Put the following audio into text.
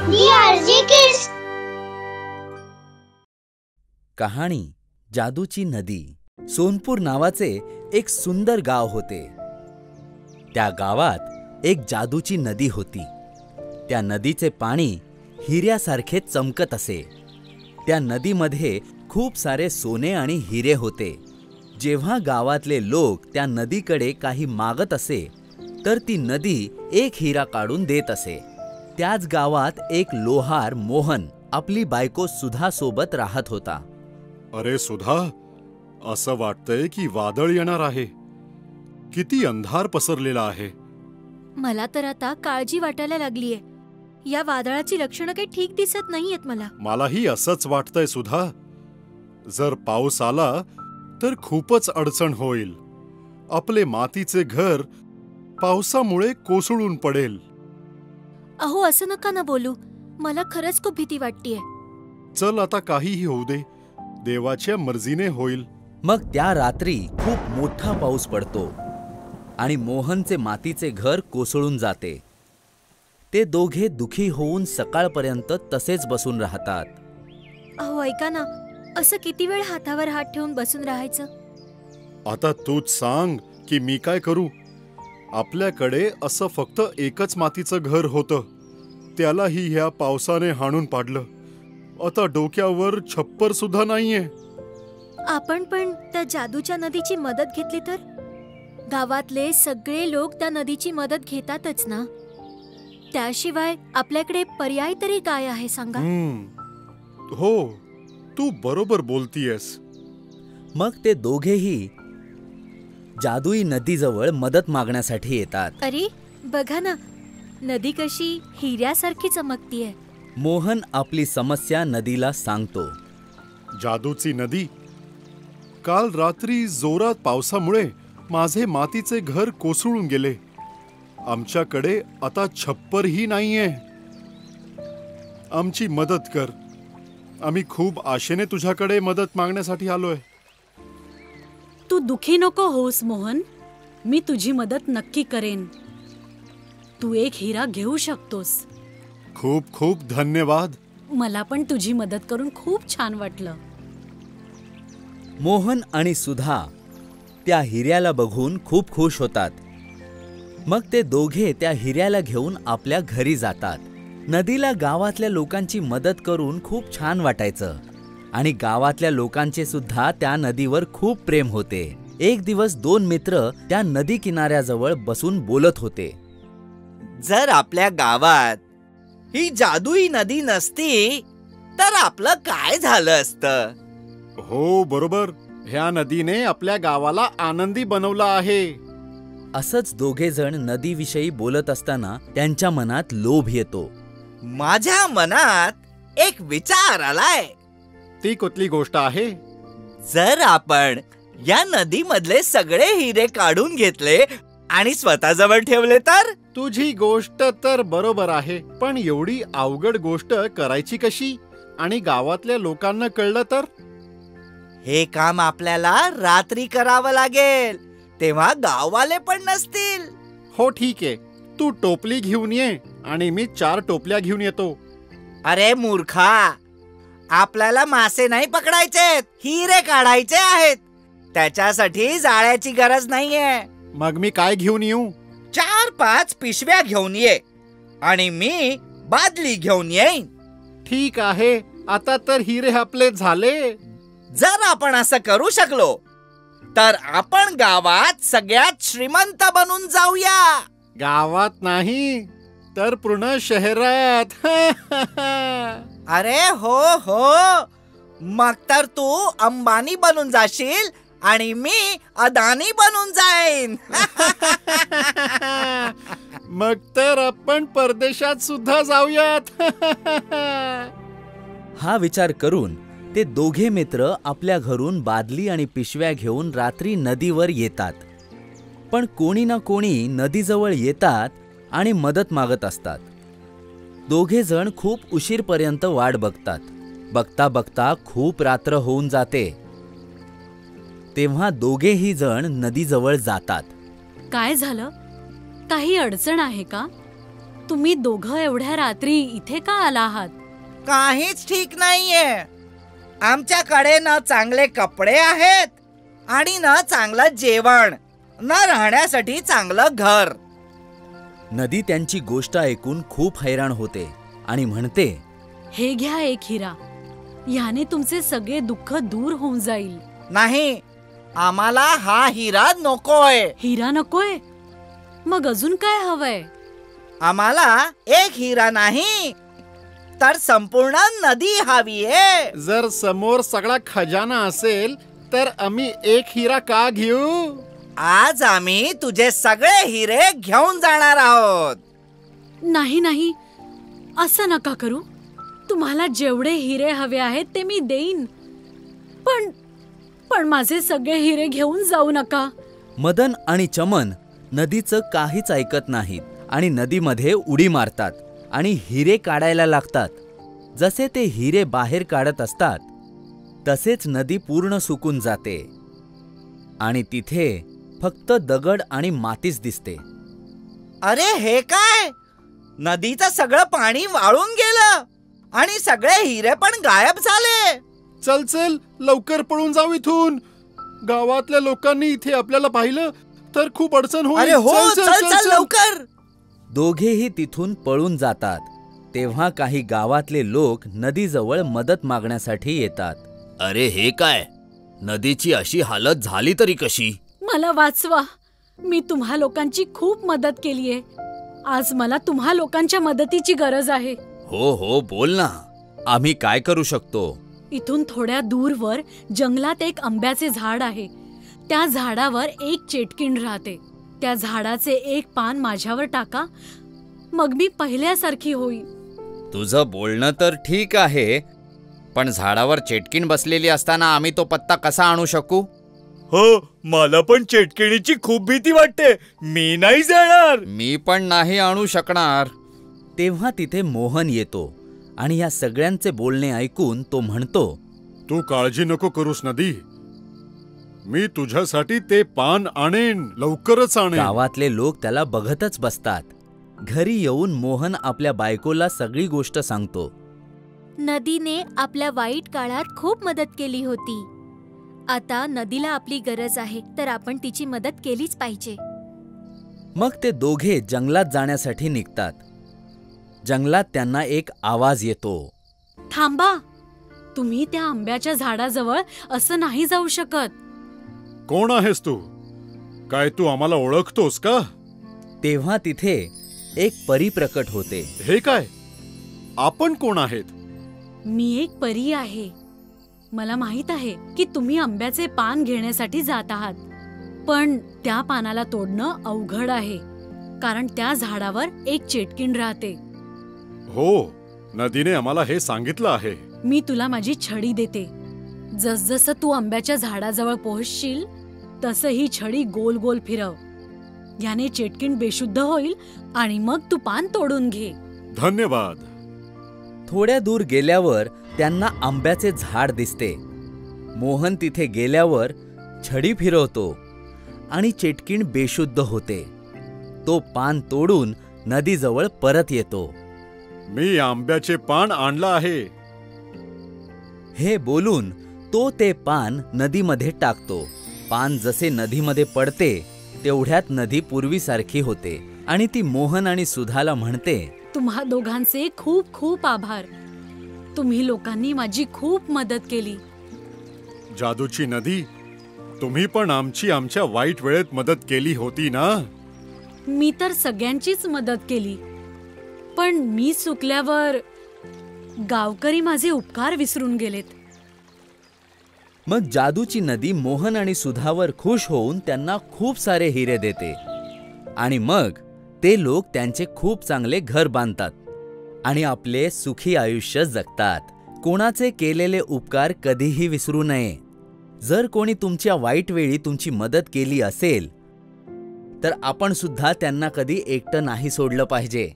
DRG Kids. कहाणी जादूची नदी. सोनपूर नावाचे एक सुंदर गाव होते. त्या गावात एक जादूची नदी होती. त्या नदीचे पाणी हिऱ्यासारखे चमकत असे. त्या नदीमध्ये खूप सारे सोने आणि हिरे होते. जेव्हा गावातले लोक त्या नदीकडे काही मागत असे तर ती नदी एक हिरा काढून देत असे. त्याच गावात एक लोहार मोहन आपली बायको सुधा सोबत राहत होता. अरे सुधा, असं वाटतंय की वादळ येणार आहे. किती अंधार पसरलेला आहे. मला तर आता काळजी वाटायला लागलीये. या वादळाची लक्षणं काही ठीक दिसत नाहीयेत मला. मलाही असंच वाटतंय सुधा. जर पाऊस आला तर खूपच अडचण होईल. आपले मातीचे घर पावसामुळे कोसळून पडेल. अहो, असं नका ना बोलू. मला खरंच खूप भीती वाटतेय. चल, आता काहीही होऊ दे. देवाच्या मर्जीने होईल. मग त्या रात्री खूप मोठा पाऊस पडतो आणि मोहनचे मातीचे घर कोसळून जाते. ते दोघे दुखी होऊन सकाळपर्यंत तसेच बसून राहतात. अहो ऐका ना, असं किती वेळ हातावर हात ठेवून बसून राहायचं? आता तूच सांग की मी काय करू. आपल्याकडे असं फक्त एकच मातीचं घर होतं. त्यालाही ह्या पावसाने हाणून पाडलं. आता डोक्यावर छप्पर सुद्धा नाहीये. आपण पण त्या जादूच्या नदीची मदत घेतली तर? गावातले सगळे लोक त्या नदीची मदत घेतातच ना. त्याशिवाय आपल्याकडे पर्याय तरी काय आहे सांगा? हो, तू बरोबर बोलतीयस. मग ते दोघेही जादुई नदीजवळ मदत मागण्यासाठी येतात. अरे बघा ना, नदी कशी हिऱ्यासारखी चमकतीये. मोहन आपली समस्या नदीला सांगतो. जादूची नदी, काल रात्री जोरात पावसामुळे माझे मातीचे घर कोसळून गेले. आमच्याकडे आता छप्परही नाहीये. आमची मदत कर. आम्ही खूप आशेने तुझ्याकडे मदत मागण्यासाठी आलोय. तू दुखी नको होस मोहन. मी तुझी मदत नक्की करेन. तू एक हिरा घेऊ शकतोस. खूप खूप धन्यवाद. मला पण तुझी मदत करून खूप छान वाटलं. मोहन आणि सुधा त्या हिऱ्याला बघून खूप खुश होतात. मग ते दोघे त्या हिऱ्याला घेऊन आपल्या घरी जातात. नदीला गावातल्या लोकांची मदत करून खूप छान वाटायचं आणि गावातल्या लोकांचे सुद्धा त्या नदीवर खूप प्रेम होते. एक दिवस दोन मित्र त्या नदी किनाऱ्याजवळ बसून बोलत होते. जर आपल्या गावात ही जादुई नदी नसती तर आपलं काय झालं असतं? हो बरोबर. ह्या नदीने आपल्या गावाला आनंदी बनवलं आहे. असंच दोघे जण नदीविषयी बोलत असताना त्यांच्या मनात लोभ येतो. माझ्या मनात एक विचार आलाय. ती कुठली गोष्ट आहे? जर आपण या नदीमधले सगळे हिरे काढून घेतले आणि स्वतःजवळ ठेवले तर? तुझी गोष्ट तर बरोबर आहे, पण एवढी अवघड गोष्ट करायची कशी? आणि गावातल्या लोकांना कळलं तर? हे काम आपल्याला रात्री करावं लागेल, तेव्हा गाववाले पण नसतील. हो ठीक आहे. तू टोपली घेऊन ये आणि मी 4 टोपल्या घेऊन येतो. अरे मूर्खा, आपल्याला मासे नाही पकडायचेत, हिरे काढायचे आहेत. त्याच्यासाठी जाळ्याची गरज नाहीये. मग मी काय घेऊन येऊ? 4-5 पिशव्या घेऊन ये आणि मी बादली घेऊन येईन. ठीक आहे. आता तर हिरे आपले झाले. जर आपण असं करू शकलो तर आपण गावात सगळ्यात श्रीमंत बनून जाऊया. गावात नाही तर पूर्ण शहरात. अरे हो हो, मग तर तू अंबानी बनून जाशील आणि मी अदानी बनून जाईन. मग तर आपण परदेशात सुद्धा जाऊयात. हा विचार करून ते दोघे मित्र आपल्या घरून बादली आणि पिशव्या घेऊन रात्री नदीवर येतात. पण कोणी ना कोणी नदीजवळ येतात आणि मदत मागत असतात. दोघे जण खूप उशीरपर्यंत वाट बघतात. बघता बघता खूप रात्र होऊन जाते. तेव्हा दोघेही जण नदीजवळ जातात. काय झालं? काही अडचण आहे का? तुम्ही दोघं एवढ्या रात्री इथे का आला आहात? काहीच ठीक नाहीये. आमच्याकडे न चांगले कपडे आहेत आणि न चांगलं जेवण, न राहण्यासाठी चांगलं घर. नदी त्यांची गोष्ट ऐकून खूप हैराण होते आणि म्हणते, हे घ्या एक हिरा. याने तुमचे सगळे दुःख दूर होऊन जाईल. नाही, आम्हाला हा हिरा नकोय. हिरा नकोय? मग अजून काय हवंय? आम्हाला एक हिरा नाही तर संपूर्ण नदी हवीये. जर समोर सगळा खजाना असेल तर आम्ही एक हिरा का घेऊ? आज आम्ही तुझे सगळे हिरे घेऊन जाणार आहोत. नाही नाही, असं नका करू. तुम्हाला जेवढे हिरे हवे आहेत ते मी देईन, पण पण माझे सगळे हिरे घेऊन जाऊ नका. मदन आणि चमन नदीचं काहीच ऐकत नाहीत आणि नदीमध्ये उडी मारतात आणि हिरे काढायला लागतात. जसे ते हिरे बाहेर काढत असतात तसेच नदी पूर्ण सुकून जाते आणि तिथे फक्त दगड आणि मातीच दिसते. अरे हे काय? नदीचं सगळं पाणी वाळून गेलं आणि सगळे हिरे पण गायब झाले. चल चल, लवकर पळून जाऊ इथून. गावातल्या लोकांनी इथे आपल्याला पाहिलं तर खूप अडचण होईल. अरे हो, चल चल लवकर. दोघेही तिथून पळून जातात. तेव्हा काही गावातले लोक नदीजवळ मदत मागण्यासाठी येतात. अरे हे काय? नदीची अशी हालत झाली तरी कशी? मला वाचवा. मी तुम्हा लोकांची खूप मदत केलीये. आज मला तुम्हा लोकांच्या मदतीची गरज आहे. हो हो, बोल ना. आम्ही काय करू शकतो? इथून थोड्या दूरवर जंगलात एक आंब्याचे झाड आहे. त्या झाडावर एक चेटकीण राहते. त्या झाडाचे एक पान माझ्यावर टाका, मग मी पहिल्यासारखी होईल. तुझं बोलणं तर ठीक आहे, पण झाडावर चेटकीण बसलेली असताना आम्ही तो पत्ता कसा आणू शकू? हो, मला पण चेटकिणीची खूप भीती वाटते. मी नाही जाणार. मी पण नाही आणू शकणार. तेव्हा तिथे मोहन येतो आणि या सगळ्यांचे बोलणे ऐकून तो म्हणतो, तू काळजी नको करूस नदी. मी तुझ्यासाठी ते पान आणेन, लवकरच आणेन. गावातले लोक त्याला बघतच बसतात. घरी येऊन मोहन आपल्या बायकोला सगळी गोष्ट सांगतो. नदीने आपल्या वाईट काळात खूप मदत केली होती. आता नदीला आपली गरज आहे, तर आपण तिची मदत केलीच पाहिजे. मग ते दोघे जंगलात जाण्यासाठी निघतात. जंगलात त्यांना एक आवाज येतो. थांबा, तुम्ही त्या आंब्याच्या झाडाजवळ असं नाही जाऊ शकत. कोण आहेस तू? काय तू आम्हाला ओळखतोस का? तेव्हा तिथे एक परी प्रकट होते. हे काय? आपण कोण आहेत? मी एक परी आहे. मला माहित आहे की तुम्ही आंब्याचे पान घेण्यासाठी जात आहात, पण त्या पानाला तोडणं अवघड आहे, कारण त्या झाडावर एक चेटकीण राहते. हो, नदीने आम्हाला हे सांगितलं आहे. मी तुला माझी छडी देते. जसजसं तू आंब्याच्या झाडाजवळ पोहोचशील तसं ही छडी गोल गोल फिरव. याने चेटकीण बेशुद्ध होईल आणि मग तू पान तोडून घे. धन्यवाद. थोड्या दूर गेल्यावर त्यांना आंब्याचे झाड दिसते. मोहन तिथे गेल्यावर छडी फिरवतो आणि चेटकीण बेशुद्ध होते. तो पान तोडून नदीजवळ परत येतो. मी आंब्याचे पान आणलं आहे. हे बोलून तो ते पान नदीमध्ये टाकतो. पान जसे नदीमध्ये पडते तेवढ्यात नदी पूर्वीसारखी होते आणि ती मोहन आणि सुधाला म्हणते, तुम्हा दोघांचे खूप खूप आभार. तुम्ही लोकांनी माझी खूप मदत केली. जादूची नदी, तुम्ही पण आमची आमच्या वाईट वेळेत मदत केली होती ना? मी तर सगळ्यांचीच मदत केली, पण मी चुकल्यावर गावकरी माझे उपकार विसरून गेलेत. मग जादूची नदी मोहन आणि सुधावर खुश होऊन त्यांना खूप सारे हिरे देते आणि मग ते लोक त्यांचे खूप चांगले घर बांधतात आणि आपले सुखी आयुष्य जगतात. कोणाचे केलेले उपकार कधीही विसरू नये. जर कोणी तुमच्या वाईट वेळी तुमची मदत केली असेल तर आपण सुद्धा त्यांना कधी एकटं नाही सोडलं पाहिजे.